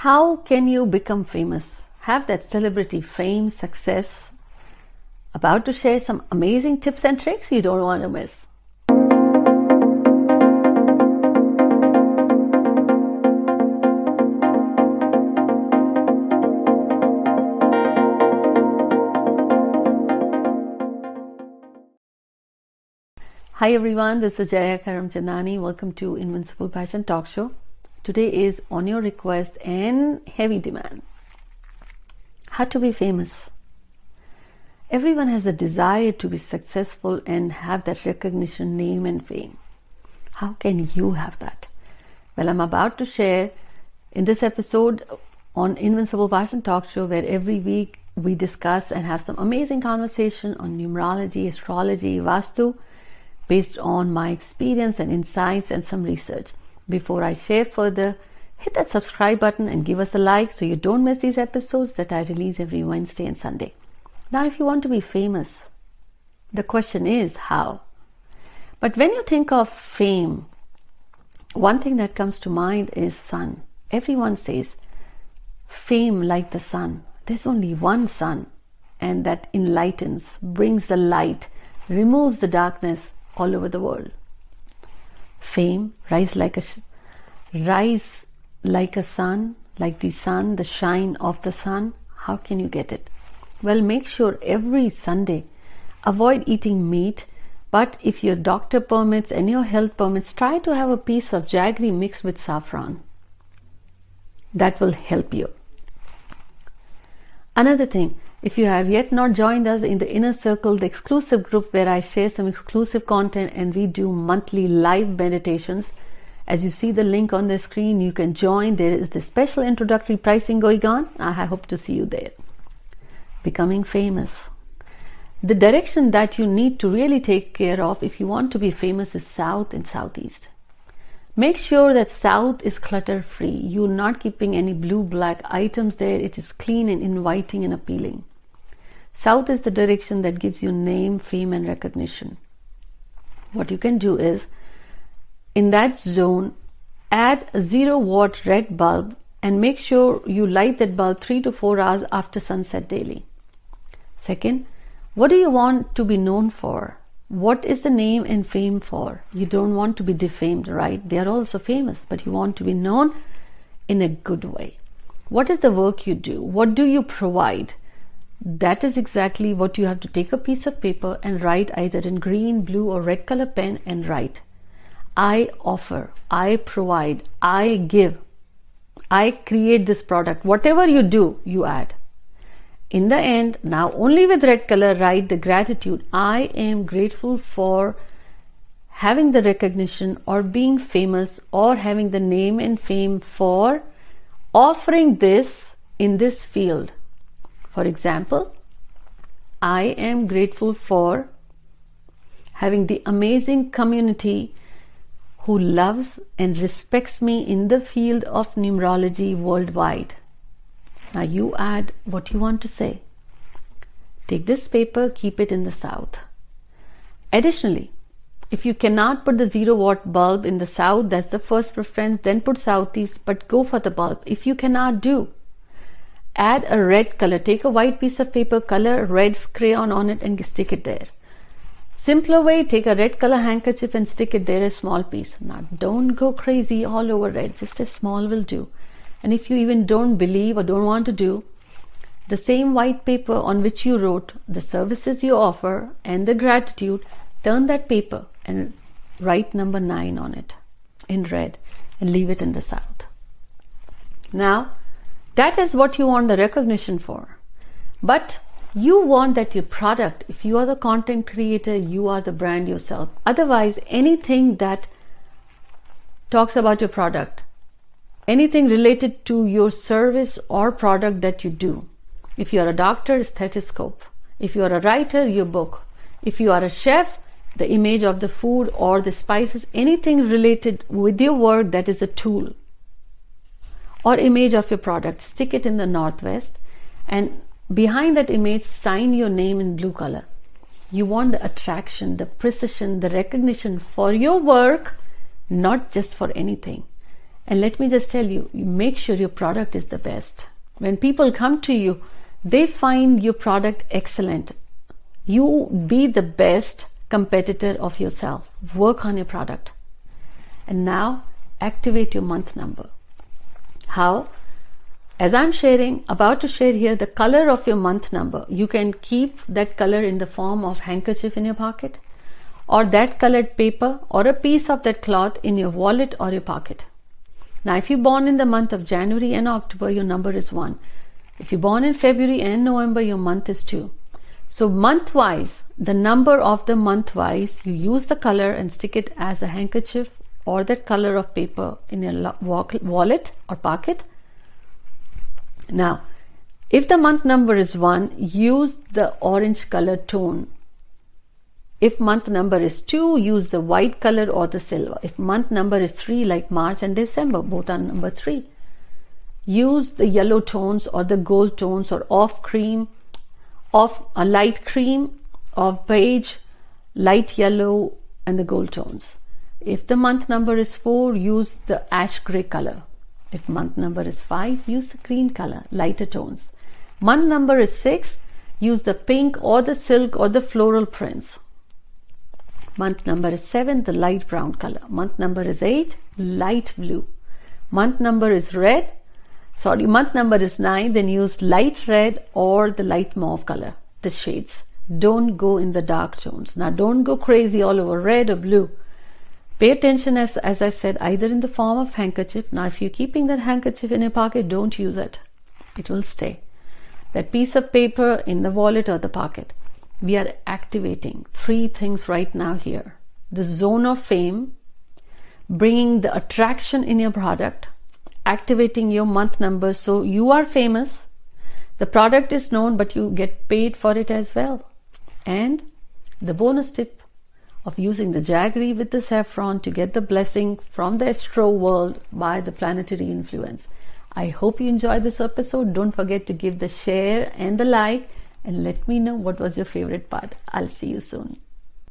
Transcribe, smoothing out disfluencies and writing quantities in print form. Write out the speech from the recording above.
How can you become famous? Have that celebrity fame, success? About to share some amazing tips and tricks you don't want to miss. Hi everyone, this is Jaya Karamchandani. Welcome to Invincible Passion Talk Show. Today is on your request and heavy demand. How to be famous. Everyone has a desire to be successful and have that recognition, name and fame. How can you have that? Well, I'm about to share in this episode on Invincible Passion Talk Show, where every week we discuss and have some amazing conversation on numerology, astrology, vastu, based on my experience and insights and some research. Before I share further, hit that subscribe button and give us a like so you don't miss these episodes that I release every Wednesday and Sunday. Now, if you want to be famous, the question is how? But when you think of fame, one thing that comes to mind is sun. Everyone says fame like the sun. There's only one sun, and that enlightens, brings the light, removes the darkness all over the world. Fame, rise like a sun, like the sun, the shine of the sun. How can you get it? Well, make sure every Sunday avoid eating meat, but if your doctor permits and your health permits, try to have a piece of jaggery mixed with saffron. That will help you. Another thing, if you have yet not joined us in the Inner Circle, the exclusive group where I share some exclusive content and we do monthly live meditations, as you see the link on the screen, you can join. There is the special introductory pricing going on. I hope to see you there. Becoming famous. The direction that you need to really take care of if you want to be famous is south and southeast. Make sure that south is clutter free. You're not keeping any blue black items there. It is clean and inviting and appealing. South is the direction that gives you name, fame and recognition. What you can do is, in that zone, add a 0-watt red bulb and make sure you light that bulb 3 to 4 hours after sunset daily. Second, what do you want to be known for? What is the name and fame for? You don't want to be defamed, right? They are also famous, but you want to be known in a good way. What is the work you do? What do you provide? That is exactly what you have to take a piece of paper and write, either in green, blue or red color pen, and write. I offer, I provide, I give, I create this product. Whatever you do, you add. In the end, now only with red color, write the gratitude. I am grateful for having the recognition or being famous or having the name and fame for offering this in this field. For example, I am grateful for having the amazing community who loves and respects me in the field of numerology worldwide. Now you add what you want to say. Take this paper, keep it in the south. Additionally, if you cannot put the 0-watt bulb in the south, that's the first preference, then put southeast, but go for the bulb. If you cannot do, add a red color. Take a white piece of paper, color red crayon on it and stick it there. Simpler way, take a red color handkerchief and stick it there, a small piece. Now don't go crazy all over red, just a small will do. And if you even don't believe or don't want to do, the same white paper on which you wrote the services you offer and the gratitude, turn that paper and write number 9 on it in red and leave it in the south. Now, that is what you want the recognition for. But you want that your product, if you are the content creator, you are the brand yourself. Otherwise, anything that talks about your product, anything related to your service or product that you do. If you are a doctor, stethoscope. If you are a writer, your book. If you are a chef, the image of the food or the spices, anything related with your work that is a tool or image of your product, stick it in the northwest, and behind that image, sign your name in blue color. You want the attraction, the precision, the recognition for your work, not just for anything. And let me just tell you, make sure your product is the best. When people come to you, they find your product excellent. You be the best competitor of yourself. Work on your product. And now activate your month number. How? As I'm about to share here the color of your month number, you can keep that color in the form of handkerchief in your pocket, or that colored paper, or a piece of that cloth in your wallet or your pocket. Now, if you're born in the month of January and October, your number is 1. If you're born in February and November, your month is 2. So month-wise, the number of the month-wise, you use the color and stick it as a handkerchief or that color of paper in your wallet or pocket. Now, if the month number is 1, use the orange color tone. If month number is 2, use the white color or the silver. If month number is 3, like March and December, both are number 3, use the yellow tones or the gold tones, or off a light cream, or beige, light yellow, and the gold tones. If the month number is 4, use the ash gray color. If month number is 5, use the green color, lighter tones. Month number is 6, use the pink or the silk or the floral prints. Month number is 7, the light brown color. Month number is 8, light blue. Month number is 9, then use light red or the light mauve color, the shades. Don't go in the dark tones. Now, don't go crazy all over red or blue. Pay attention, as I said, either in the form of handkerchief. Now, if you're keeping that handkerchief in your pocket, don't use it. It will stay. That piece of paper in the wallet or the pocket. We are activating 3 things right now here. The zone of fame, bringing the attraction in your product, activating your month numbers so you are famous. The product is known, but you get paid for it as well. And the bonus tip of using the jaggery with the saffron to get the blessing from the astro world by the planetary influence. I hope you enjoyed this episode. Don't forget to give the share and the like, and let me know what was your favorite part. I'll see you soon.